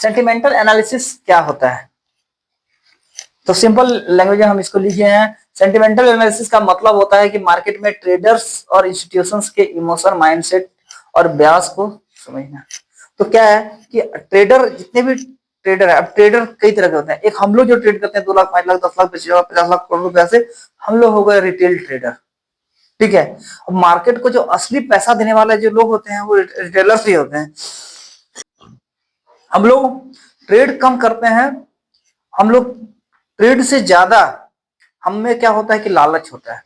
Sentimental analysis क्या होता है? तो सिंपल लैंग्वेज में हम इसको लिखे हैं, सेंटिमेंटल एनालिसिस का मतलब होता है कि मार्केट में ट्रेडर्स और इंस्टीट्यूशंस के इमोशन, माइंडसेट और ब्याज को समझना। तो क्या है कि ट्रेडर, जितने भी ट्रेडर है, अब ट्रेडर कई तरह के होते हैं। एक हम लोग जो ट्रेड करते हैं 2 लाख, 5 लाख, 10 लाख, 25 लाख, 50 लाख, करोड़ रुपए से, हम लोग हो गए रिटेल ट्रेडर। ठीक है। अब मार्केट को जो असली पैसा देने वाले जो लोग होते हैं वो रिटेलर्स ही होते हैं। हम लोग ट्रेड कम करते हैं, हम लोग ट्रेड से ज्यादा हमें क्या होता है कि लालच होता है,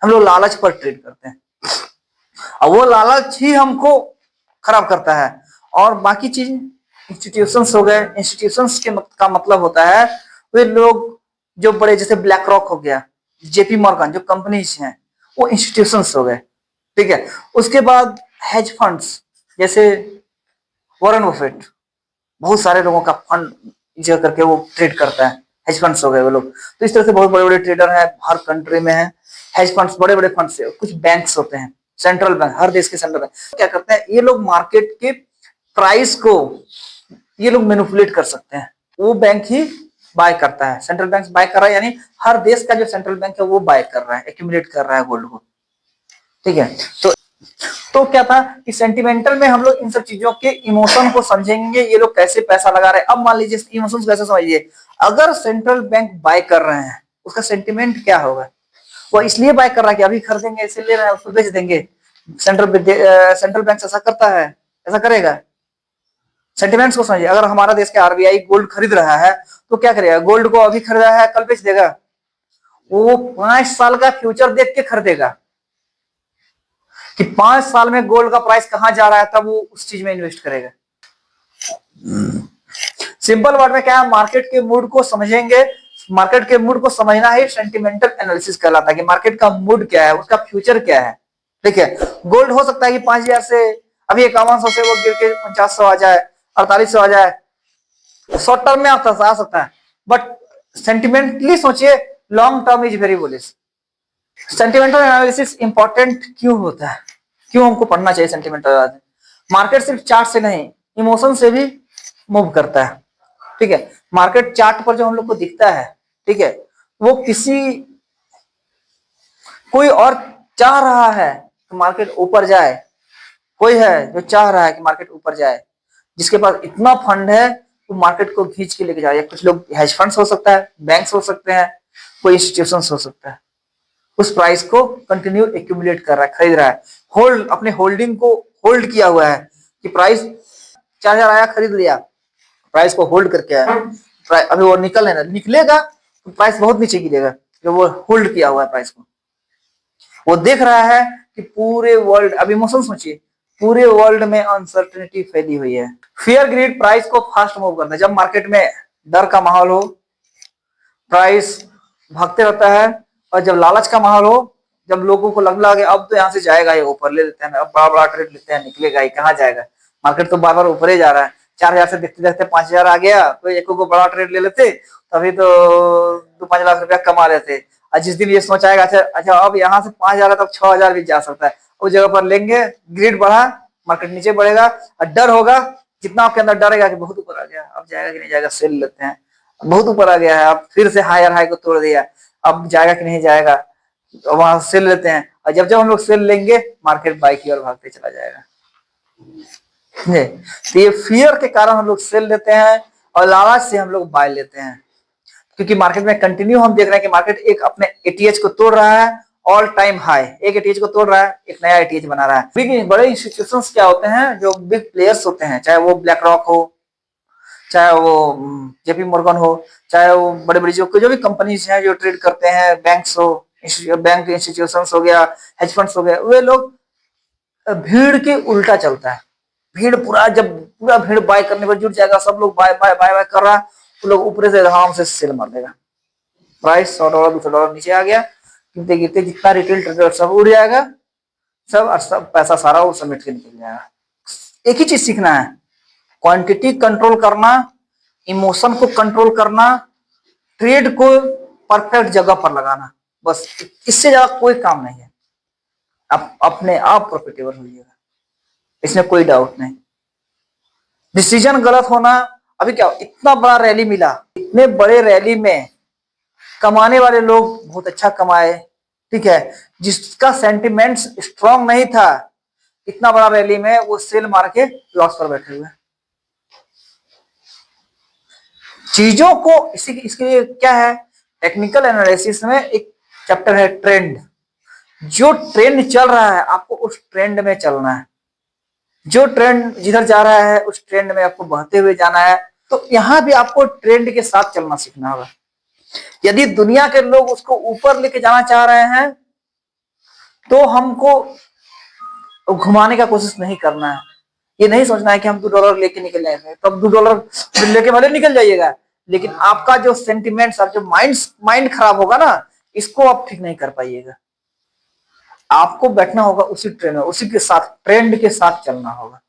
हम लोग लालच पर ट्रेड करते हैं। अब वो लालच ही हमको खराब करता है। और बाकी चीज इंस्टीट्यूशंस हो गए, इंस्टीट्यूशंस के का मतलब होता है वे लोग जो बड़े, जैसे ब्लैक रॉक हो गया, जेपी मॉर्गन, जो कंपनीज हैं वो इंस्टीट्यूशंस हो गए। ठीक है। उसके बाद हेज फंड्स, जैसे वॉरेन बफेट, बहुत सारे लोगों का फंड जो करके वो ट्रेड करता है, हेज फंड्स हो गए वो लोग। तो इस तरह से बहुत बड़े बड़े ट्रेडर हैं, हर कंट्री में है हेज फंड्स, बड़े बड़े फंड्स है। कुछ बैंक्स होते हैं, सेंट्रल बैंक, हर देश के सेंट्रल बैंक क्या करते हैं, ये लोग मार्केट के प्राइस को ये लोग मैनिपुलेट कर सकते हैं। वो बैंक ही बाय करता है, सेंट्रल बैंक बाय कर रहा है, यानी हर देश का जो सेंट्रल बैंक है वो बाय कर रहा है, एक्यूमुलेट कर रहा है गोल्ड को। ठीक है। तो क्या था कि सेंटिमेंटल में हम लोग इन सब चीजों के इमोशन को समझेंगे, ये लोग कैसे पैसा लगा रहे हैं। अब मान लीजिए इमोशंस कैसे समझिए, अगर सेंट्रल बैंक बाय कर रहे हैं, उसका सेंटिमेंट क्या होगा? वो इसलिए बाय कर रहा है कि अभी खरीदेंगे, इसलिए ले रहे हैं, उसको बेच देंगे। सेंट्रल बैंक ऐसा करता है, ऐसा करेगा? सेंटिमेंट्स को समझिए, अगर हमारा देश के आरबीआई गोल्ड खरीद रहा है तो क्या करेगा? गोल्ड को अभी खरीदा है, कल बेच देगा? वो 5 साल का फ्यूचर देख के खरीदेगा कि 5 साल में गोल्ड का प्राइस कहां जा रहा है, तब वो उस चीज में इन्वेस्ट करेगा। सिंपल वर्ड में क्या है, मार्केट के मूड को समझेंगे। मार्केट के मूड को समझना ही सेंटिमेंटल एनालिसिस कहलाता है कि मार्केट का मूड क्या है, उसका फ्यूचर क्या है। ठीक है। गोल्ड हो सकता है कि 5,000 से अभी 5100 से वो गिर के 50,000 आ जाए, 4800 आ जाए, शॉर्ट टर्म में आ सकता है। बट सेंटिमेंटली सोचिए, long term is very bullish. Sentimental analysis important क्यों होता है, क्यों हमको पढ़ना चाहिए सेंटिमेंटल एनालिसिस? मार्केट सिर्फ चार्ट से नहीं, इमोशन से भी मूव करता है। ठीक है। मार्केट चार्ट पर जो हम लोग को दिखता है, ठीक है, वो कोई और चाह रहा है कि मार्केट ऊपर जाए, कोई है जो चाह रहा है कि मार्केट ऊपर जाए, जिसके पास इतना फंड है वो मार्केट को खींच के लेके जाए। कुछ लोग हेज फंड्स हो सकता है, बैंक्स हो सकते हैं, कोई इंस्टीट्यूशंस हो सकता है, उस प्राइस को कंटिन्यू एक्यूमुलेट कर रहा है, खरीद रहा है, होल्ड, अपने होल्डिंग को होल्ड किया हुआ है कि प्राइस 4,000 आया, खरीद लिया, प्राइस को होल्ड करके आया। अभी वो निकलेगा तो प्राइस बहुत नीचे गिरेगा, जो वो होल्ड किया हुआ है प्राइस को। वो देख रहा है कि पूरे वर्ल्ड, अब इमोशन सोचिए, पूरे वर्ल्ड में अनसर्टेनिटी फैली हुई है। फियर ग्रीड प्राइस को फास्ट मूव करता है। जब मार्केट में डर का माहौल हो, प्राइस भागते रहता है। और जब लालच का माहौल हो, जब लोगों को लगने लगे अब तो यहाँ से जाएगा, ये ऊपर ले लेते हैं, अब बड़ा बड़ा ट्रेड लेते हैं, निकलेगा ही, कहाँ जाएगा, मार्केट तो बार बार ऊपर ही जा रहा है। 4,000 से देखते देखते 5,000 आ गया, तो एक को बड़ा ट्रेड ले लेते, तभी तो 2-5 लाख रुपया कमा लेते। और जिस दिन ये सोच आएगा अच्छा अच्छा अब यहाँ से 5,000 है, तब 6,000 भी जा सकता है, उस जगह पर लेंगे, ग्रिड बढ़ा, मार्केट नीचे बढ़ेगा। और डर होगा, जितना आपके अंदर डरेगा कि बहुत ऊपर आ गया, अब जाएगा कि नहीं जाएगा, सेल लेते हैं, बहुत ऊपर आ गया है, अब फिर से हायर हाई को तोड़ दिया, अब जाएगा कि नहीं जाएगा, वहां सेल लेते हैं। और जब जब हम लोग सेल लेंगे, मार्केट बाई की ओर भागते चला जाएगा। तो ये फियर के कारण हम लोग सेल लेते हैं और लालच से हम लोग बाय लेते हैं, क्योंकि मार्केट में कंटिन्यू हम देख रहे हैं कि मार्केट एक अपने एटीएच को तोड़ रहा है, ऑल टाइम हाई, एक एटीएच को तोड़ रहा है, एक नया एटीएच बना रहा है। बिग बड़े इंस्टीट्यूशंस क्या होते हैं, जो बिग प्लेयर्स होते हैं, चाहे वो ब्लैक रॉक हो, चाहे वो जेपी मॉर्गन हो, चाहे वो बड़े बड़ी जो भी कंपनीज हैं जो ट्रेड करते हैं, बैंक्स हो, बैंक इंस्टीट्यूशंस हो गया, हेज फंड्स हो गया, वे लोग भीड़ के उल्टा चलता है। भीड़ पूरा, जब पूरा भीड़ बाय करने पर जुट जाएगा, सब लोग बाय बाय बाय बाय कर रहा है, तो लोग ऊपर से आराम से सेल मार देगा, प्राइस $100 $200 नीचे आ गया, गिरते गिरते जितना रिटेल ट्रेडर सब उड़ जाएगा, सब पैसा सारा वो समेट के निकल जाएगा। एक ही चीज सीखना है, क्वांटिटी कंट्रोल करना, इमोशन को कंट्रोल करना, ट्रेड को परफेक्ट जगह पर लगाना, बस इससे ज्यादा कोई काम नहीं है। आप अपने आप प्रॉफिटेबल होइएगा, इसमें कोई डाउट नहीं। डिसीजन गलत होना अभी क्या इतना बड़ा रैली मिला, इतने बड़े रैली में कमाने वाले लोग बहुत अच्छा कमाए, ठीक है। जिसका सेंटिमेंट्स स्ट्रांग नहीं था, इतना बड़ा रैली में वो सेल मार के लॉस पर बैठे हुए। चीजों को इसके लिए क्या है, टेक्निकल एनालिसिस में एक चैप्टर है ट्रेंड। जो ट्रेंड चल रहा है आपको उस ट्रेंड में चलना है, जो ट्रेंड जिधर जा रहा है उस ट्रेंड में आपको बहते हुए जाना है। तो यहां भी आपको ट्रेंड के साथ चलना सीखना होगा। यदि दुनिया के लोग उसको ऊपर लेके जाना चाह रहे हैं तो हमको घुमाने का कोशिश नहीं करना है। ये नहीं सोचना है कि हम $2 लेके निकल जाएंगे, तो अब $2 लेके भले निकल जाइएगा, लेकिन आपका जो सेंटिमेंट्स, आप जो माइंड खराब होगा ना, इसको आप ठीक नहीं कर पाइएगा। आपको बैठना होगा उसी ट्रेंड में, उसी के साथ, ट्रेंड के साथ चलना होगा।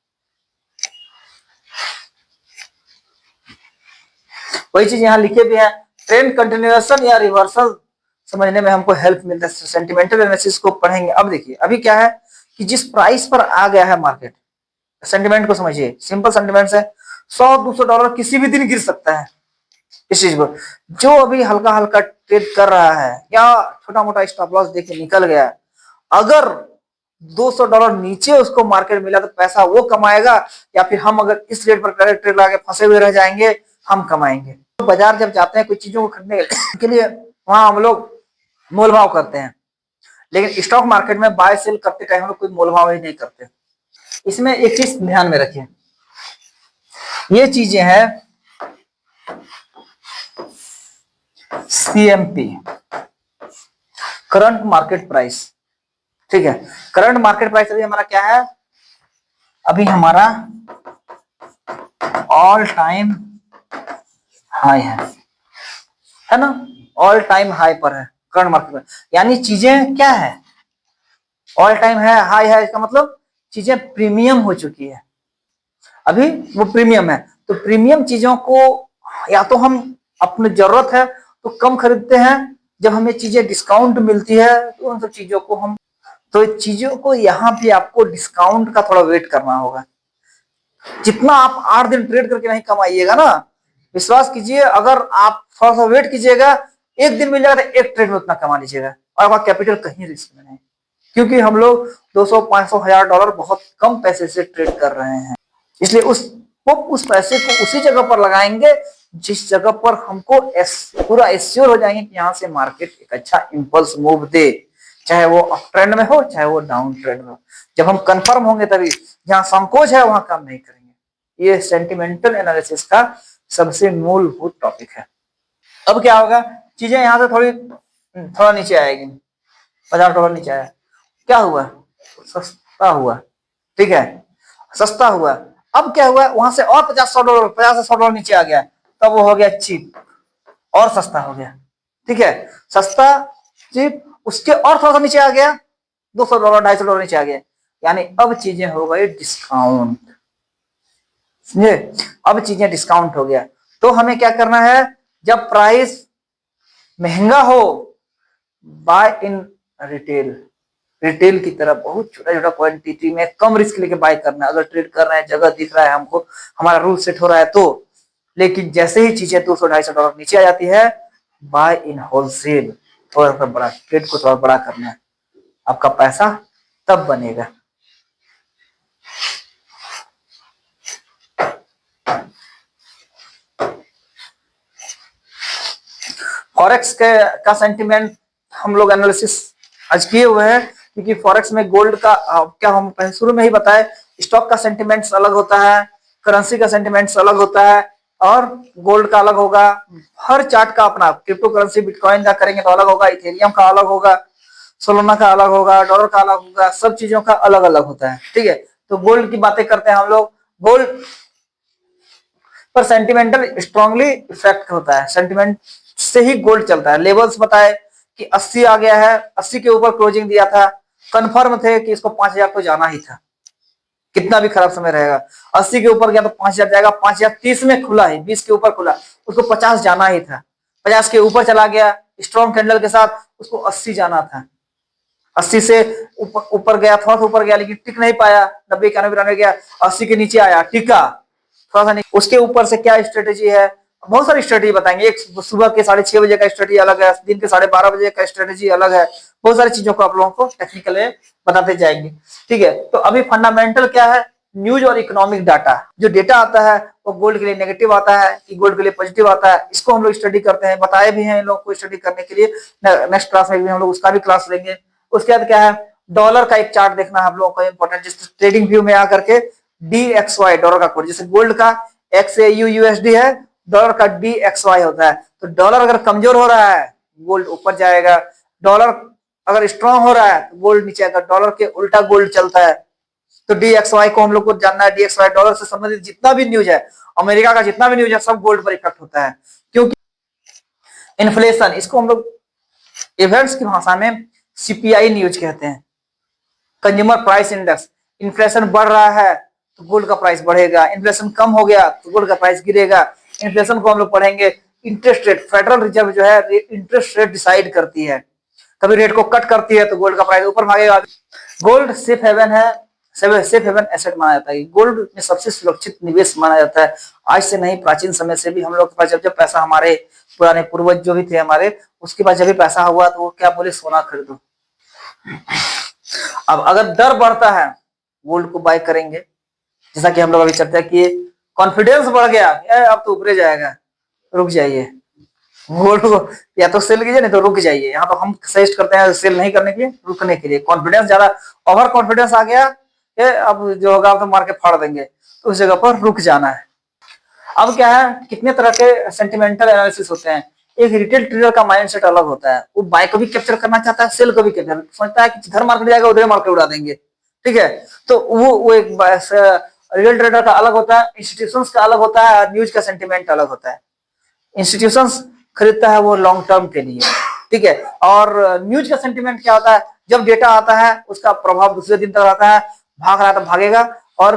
वही चीज यहाँ लिखे भी है, ट्रेंड कंटिन्यूएशन या रिवर्सल समझने में हमको हेल्प मिलता है सेंटिमेंटल एनालिसिस को पढ़ेंगे। अब देखिए अभी क्या है कि जिस प्राइस पर आ गया है मार्केट, सेंटिमेंट को समझिए, सिंपल सेंटिमेंट है, $100-200 किसी भी दिन गिर सकता है। इस चीज को जो अभी हल्का हल्का ट्रेड कर रहा है या छोटा मोटा स्टॉप लॉस देके निकल गया, अगर $200 नीचे उसको मार्केट मिला तो पैसा वो कमाएगा, या फिर हम अगर इस रेट पर ट्रेड लगा के फंसे हुए रह जाएंगे, हम कमाएंगे। तो बाजार जब जाते हैं कुछ चीजों को खरीदने के लिए, वहां हम लोग मोल भाव करते हैं, लेकिन स्टॉक मार्केट में बाय सेल करते टाइम हम लोग कोई मोल भाव ही नहीं करते। इसमें एक चीज ध्यान में रखिए, ये चीजें हैं CMP, करंट मार्केट प्राइस, ठीक है। करंट मार्केट प्राइस अभी हमारा क्या है, अभी हमारा ऑल टाइम हाई है ना, ऑल टाइम हाई पर है करंट मार्केट पर। यानी चीजें क्या है, ऑल टाइम है हाई है, इसका मतलब चीजें प्रीमियम हो चुकी है, अभी वो प्रीमियम है। तो प्रीमियम चीजों को या तो हम अपनी जरूरत है तो कम खरीदते हैं, जब हमें चीजें डिस्काउंट मिलती है तो उन सब चीजों को हम, तो चीजों को यहाँ पे आपको डिस्काउंट का थोड़ा वेट करना होगा। जितना आप 8 दिन ट्रेड करके नहीं कमाइएगा ना, विश्वास कीजिए, अगर आप थोड़ा सा वेट कीजिएगा, एक दिन मिल जाएगा तो एक ट्रेड में उतना कमा लीजिएगा, और आपका कैपिटल कहीं रिस्क में नहीं। क्योंकि हम लोग 200, 500, $1000 बहुत कम पैसे से ट्रेड कर रहे हैं, इसलिए उस पैसे को उसी जगह पर लगाएंगे जिस जगह पर हमको पूरा एश्योर हो जाएंगे कि यहाँ से मार्केट एक अच्छा इंपल्स मूव दे, चाहे वो अप ट्रेंड में हो चाहे वो डाउन ट्रेंड में हो। जब हम कंफर्म होंगे तभी, जहां संकोच है वहां काम नहीं करेंगे। ये सेंटिमेंटल एनालिसिस का सबसे मूलभूत टॉपिक है। अब क्या होगा, चीजें यहां से थोड़ा नीचे आएगी, $50 नीचे आया, क्या हुआ, सस्ता हुआ, ठीक है, सस्ता हुआ। अब क्या हुआ, वहां से और $50 से $100 नीचे आ गया, तब वो हो गया चीप, और सस्ता हो गया, ठीक है, सस्ता चीप, उसके और थोड़ा सा नीचे आ गया, $200, $250 नीचे आ गया, यानी अब चीजें हो गई डिस्काउंट, समझे, अब चीजें डिस्काउंट हो गया। तो हमें क्या करना है, जब प्राइस महंगा हो, बाय इन रिटेल, रिटेल की तरफ बहुत छोटा छोटा क्वांटिटी में कम रिस्क लेके बाय करना है। अगर ट्रेड कर रहे हैं, जगह दिख रहा है हमको, हमारा रूल सेट हो रहा है तो। लेकिन जैसे ही चीजें $200-250 नीचे आ जाती है, बाय इन होलसेल, थोड़ा सा बड़ा ट्रेड को थोड़ा बड़ा करना है, आपका पैसा तब बनेगा। फॉरेक्स का सेंटिमेंट हम लोग एनालिसिस आज किए हुए हैं, क्योंकि फॉरेक्स में गोल्ड का क्या हम शुरू में ही बताए, स्टॉक का सेंटिमेंट्स अलग होता है, करेंसी का सेंटिमेंट्स अलग होता है, और गोल्ड का अलग होगा। हर चार्ट का अपना, क्रिप्टो करेंसी बिटकॉइन का करेंगे तो अलग होगा, इथेरियम का अलग होगा, सोलोना का अलग होगा, डॉलर का अलग होगा, सब चीजों का अलग अलग होता है, ठीक है। तो गोल्ड की बातें करते हैं हम लोग, गोल्ड पर सेंटिमेंटल स्ट्रांगली इफेक्ट होता है, सेंटिमेंट से ही गोल्ड चलता है। लेवल्स बताए कि 80 आ गया है, 80 के ऊपर क्लोजिंग दिया था, कंफर्म थे कि इसको 5000 तो जाना ही था, कितना भी खराब समय रहेगा। 80 के ऊपर गया तो 5000 जाएगा, 5030 में खुला है, 20 के ऊपर खुला, उसको 50 जाना ही था। 50 के ऊपर चला गया स्ट्रॉन्ग कैंडल के साथ, उसको 80 जाना था। 80 से ऊपर गया, थोड़ा सा ऊपर गया, लेकिन टिक नहीं पाया, 90, 91, 92 गया, 80 के नीचे आया, टिका, थोड़ा सा नहीं, उसके ऊपर से क्या स्ट्रेटेजी है, बहुत सारी स्ट्रेटेजी बताएंगे। एक सुबह के 6:30 बजे का स्ट्रेटेजी अलग है, दिन के 12:30 बजे का स्ट्रेटेजी अलग है, बहुत सारी चीजों को आप लोगों को टेक्निकल में बताते जाएंगे। ठीक है, तो अभी फंडामेंटल क्या है, न्यूज और इकोनॉमिक डाटा। जो डेटा आता है वो गोल्ड के लिए नेगेटिव आता है कि गोल्ड के लिए पॉजिटिव आता है, इसको हम लोग स्टडी करते हैं, बताए भी हैं इन लोगों को स्टडी करने के लिए। नेक्स्ट क्लास में भी हम लोग उसका भी क्लास लेंगे। उसके बाद क्या है, डॉलर का एक चार्ट देखना है आप लोगों को इंपॉर्टेंट, जिस ट्रेडिंग व्यू में आकर के DXY डॉलर का कोड, जैसे गोल्ड का XAU/USD है, डॉलर का DXY होता है। तो डॉलर अगर कमजोर हो रहा है गोल्ड ऊपर जाएगा, डॉलर अगर स्ट्रांग हो रहा है तो गोल्ड नीचे आएगा, डॉलर के उल्टा गोल्ड चलता है। तो DXY को हम लोग को जानना है। DXY डॉलर से संबंधित जितना भी न्यूज है, अमेरिका का जितना भी न्यूज है, सब गोल्ड पर इफेक्ट होता है। क्योंकि इन्फ्लेशन, इसको हम लोग इवेंट्स की भाषा में CPI न्यूज कहते हैं, कंज्यूमर प्राइस इंडेक्स। इन्फ्लेशन बढ़ रहा है तो गोल्ड का प्राइस बढ़ेगा, इन्फ्लेशन कम हो गया तो गोल्ड का प्राइस गिरेगा। इन्फ्लेशन को हम लोग पढ़ेंगे। इंटरेस्ट रेट, फेडरल रिजर्व जो है इंटरेस्ट रेट डिसाइड करती है, कभी रेट को कट करती है तो गोल्ड का प्राइस ऊपर भागेगा। गोल्ड सेफ हेवन है, सेफ हेवन एसेट माना जाता है। गोल्ड में सबसे सुरक्षित निवेश माना जाता है। आज से नहीं, प्राचीन समय से भी हम लोग के पास जब पैसा, हमारे पुराने पूर्वज जो भी थे हमारे, उसके पास जब भी पैसा हुआ तो वो क्या बोले, सोना खरीदो। अब अगर दर बढ़ता है गोल्ड को बाय करेंगे, जैसा कि हम लोग अभी चर्चा किए। कॉन्फिडेंस बढ़ गया, अब तो ऊपरे जाएगा, रुक जाइए, गोल्ड को या तो सेल कीजिए नहीं तो रुक जाइए। यहाँ तो हम सजेस्ट करते हैं सेल नहीं करने के लिए, रुकने के लिए। कॉन्फिडेंस ज्यादा, ओवर कॉन्फिडेंस आ गया, अब जो होगा तो मार के फाड़ देंगे, तो उस जगह पर रुक जाना है। अब क्या है, कितने तरह के सेंटिमेंटल एनालिसिस होते हैं। एक रिटेल ट्रेडर का माइंडसेट अलग होता है, वो बाय को भी कैप्चर करना चाहता है, सेल को भी कैप्चर, सोचता है कि जिधर मार्केट जाएगा उधर मार्केट उड़ा देंगे। ठीक है, तो वो एक रिटेल ट्रेडर का अलग होता है, इंस्टीट्यूशंस का अलग होता है, न्यूज का सेंटिमेंट अलग होता है। इंस्टीट्यूशंस खरीदता है वो लॉन्ग टर्म के लिए, ठीक है, और न्यूज का सेंटिमेंट क्या होता है, जब डेटा आता है उसका प्रभाव दूसरे दिन तक आता है, भाग रहा है तो भागेगा। और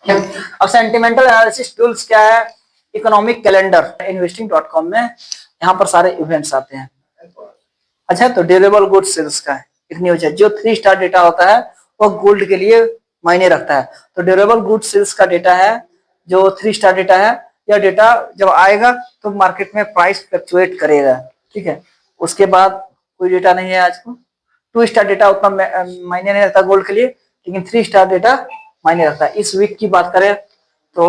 अब सेंटिमेंटल एनालिसिस टूल्स क्या है, इकोनॉमिक कैलेंडर, investing.com में यहाँ पर सारे इवेंट्स आते हैं। अच्छा, तो ड्यूरेबल गुड्स सेल्स का एक न्यूज है, जो 3 स्टार डेटा होता है वो गोल्ड के लिए मायने रखता है। तो ड्यूरेबल गुड्स सेल्स का डेटा है जो 3 स्टार डेटा है, यह डेटा जब आएगा तो मार्केट में प्राइस फ्लक्चुएट करेगा। ठीक है, उसके बाद कोई डेटा नहीं है आज को। 2 स्टार डेटा उतना मायने नहीं रखता गोल्ड के लिए, लेकिन 3 स्टार डेटा मायने रखता है। इस वीक की बात करें तो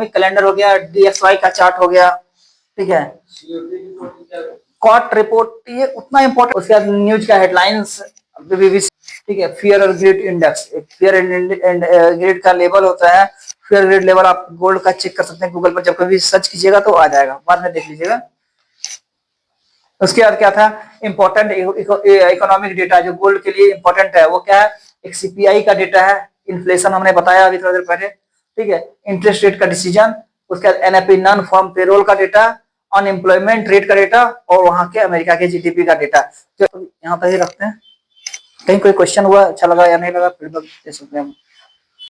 कैलेंडर हो गया, DXY का चार्ट हो गया, ठीक है, कॉट रिपोर्ट, ये उतना इंपॉर्टेंट। उसके बाद न्यूज का हेडलाइंस, ठीक है, फियर और ग्रेड इंडेक्स, एक फियर एंड ग्रेड का लेवल होता है। फियर ग्रेड लेवल आप गोल्ड का चेक कर सकते हैं गूगल पर, जब कभी सर्च कीजिएगा तो आ जाएगा, बाद में देख लीजिएगा। उसके बाद क्या था, इंपॉर्टेंट इकोनॉमिक डेटा जो गोल्ड के लिए इंपॉर्टेंट है, वो क्या है, एक CPI का डेटा है, इन्फ्लेशन हमने बताया अभी थोड़ी देर पहले, ठीक है, इंटरेस्ट रेट का डिसीजन, उसके बाद NFP नॉन फॉर्म पेरोल का डेटा, अनएम्प्लॉयमेंट रेट का डेटा, और वहां के अमेरिका के GDP का डेटा। तो यहाँ तक ही रखते हैं, कहीं कोई क्वेश्चन हुआ, अच्छा लगा या नहीं लगा, फीडबैक दे सकते हैं हम।